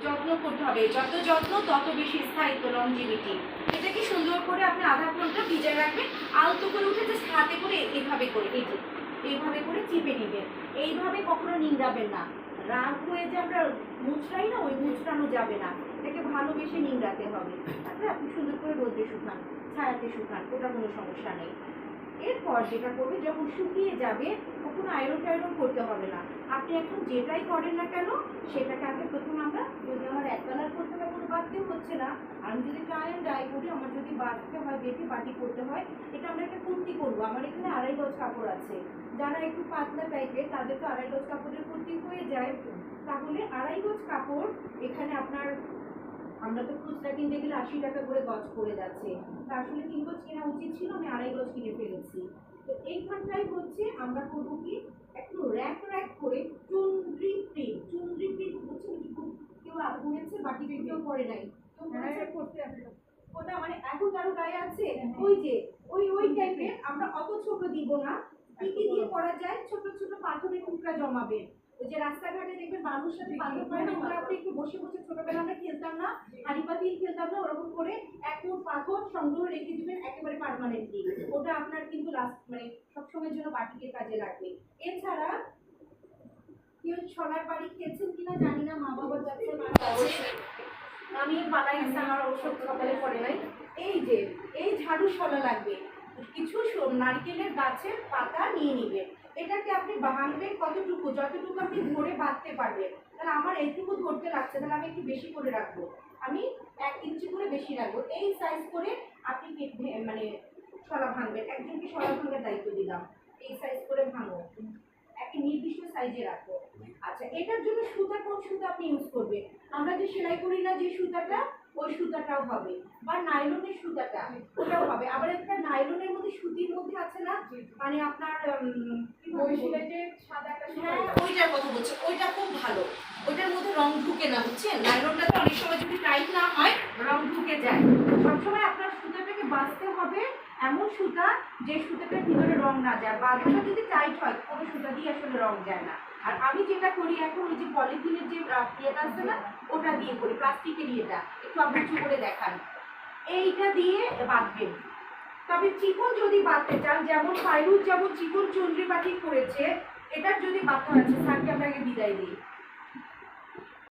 যত্ন করতে হবে, যত যত্ন তত বেশি স্থায়িত্ব, লংজিভিটি। এটাকে সুন্দর করে আপনি আধা ঘন্টা ভিজায় রাখবেন, আলতো করে উঠে জাস্ট হাতে করে এইভাবে করে, এই যে এইভাবে করে চিপে নেবেন। এইভাবে কখনো নিংড়াবেন না, রাগ হয়ে যে আমরা মুচড়াই না, ওই মুচড়ানো যাবে না, এটাকে ভালোবেসে নিংড়াতে হবে। তারপরে আপনি সুন্দর করে রোদে শুকান, ছায়াতে শুকান, ওটা কোনো সমস্যা নেই। এরপর যেটা করবে, যখন শুকিয়ে যাবে তখন আয়রন টায়রন করতে হবে না। আপনি এখন যেটাই করেন না কেন সেটাকে আগে প্রথম আমরা, যদি আমার এক কালার করতে হয় কোনো বাড়তেও হচ্ছে না, আমি যদি টাই অ্যান্ড ডাই করি, আমার যদি বাড়তে হয় বেঁধে বাটি করতে হয়, এটা আমরা একটা কুর্তি করবো। আমার এখানে 2.5 গজ কাপড় আছে, যারা একটু পাতলা টাইপের তাদের তো 2.5 গজ কাপড়ের কুর্তি হয়ে যায়। তাহলে 2.5 গজ কাপড় এখানে আপনার, আমরা তো খুচরা কিনতে গেলে 80 টাকা করে গজ পড়ে যাচ্ছে, তা আসলে 3 গজ কেনা উচিত ছিল, আমি 2.5 গজ কিনে ফেলেছি। তো এইখানটাই হচ্ছে আমরা করবো কি, একটু র্যাক র্যাক করে চুনরি প্রিন্ট হচ্ছে, কেউ বুনেছে বাটি কেউ করে নাই, তো করতে ওটা মানে এখন কারো গায়ে আছে, ওই যে ওই টাইপের আমরা অত ছোট দিব না। কি কি দিয়ে করা যায়, ছোট ছোট পাথরের টুকরা জমাবেন। ওই যে রাস্তাঘাটে দেখবেন বালুর সাথে পাথর পড়ে না, ওগুলো আপনি একটু বসে বসে ছোটবেলা আমরা খেলতাম না, হাড়ি পাতিল খেলতাম না, ওরকম করে এক মুঠ পাথর সংগ্রহ রেখে দিবেন একেবারে পার্মানেন্টলি। ওটা আপনার কিন্তু লাস্ট মানে সবসময়ের জন্য বাটিকের কাজে লাগবে। এছাড়া কেউ ছড়ার বাড়ি খেয়েছেন কিনা জানি না, মা বাবার কাছে আমি পালাই গেছি, আমার ওষুধ সকালে পড়ে নাই। এই যে এই ঝাড়ু শলা লাগবে, কিছু নারকেলের গাছের পাতা নিয়ে নিবেন। এটাকে আপনি ভাঙবেন কতটুকু, যতটুকু আপনি ধরে বাঁধতে পারবেন। তাহলে আমার এইটুকু ধরতে লাগছে, তাহলে আমি একটু বেশি করে রাখবো, আমি 1 ইঞ্চি করে বেশি রাখবো। এই সাইজ করে আপনি মানে শলা ভাঙবেন। একজনকে শলা ভাঙার দায়িত্ব দিলাম, এই সাইজ করে ভাঙো, একটা নির্দিষ্ট সাইজে রাখো। আচ্ছা, এটার জন্য সুতা, কোন সুতা আপনি ইউজ করবেন? আমরা যে সেলাই করি না যে সুতাটা, ওই সুতাটাও হবে, বা নাইলনের সুতাটা ওটাও হবে। আবার একটা নাইলনের মধ্যে সুতির মধ্যে আছে না, মানে আপনার ওই সেলাইতে সাদা একটা, হ্যাঁ ওইটার কথা বলছি, ওইটা খুব ভালো, ওইটার মধ্যে রং ঢুকে না, বুঝছেন? নাইলনটা তো অনেক সময় যদি টাইট না হয় রং ঢুকে যায়। সবসময় আপনার সুতাটাকে বাঁচতে হবে এমন সুতা যে সুতাটার ভিতরে রং না যায়, বাঁধাটা যদি টাইট হয় কোনো সুতা দিয়ে আসলে রং যায় না। আর আমি যেটা করি এখন, ওই যে পলিথিনের যে ইয়েটা আছে না, ওটা দিয়ে করি, প্লাস্টিকের ইয়েটা, একটু আপনি উঁচু করে দেখান, এইটা দিয়ে বাঁধবেন। তবে চিকন যদি বাঁধতে চান, যেমন ফাইরুজ যেমন চিকন চুনরি বাটি করেছে, এটার যদি বাঁধতে আছে, স্যারকে আপনাকে বিদায় দিই।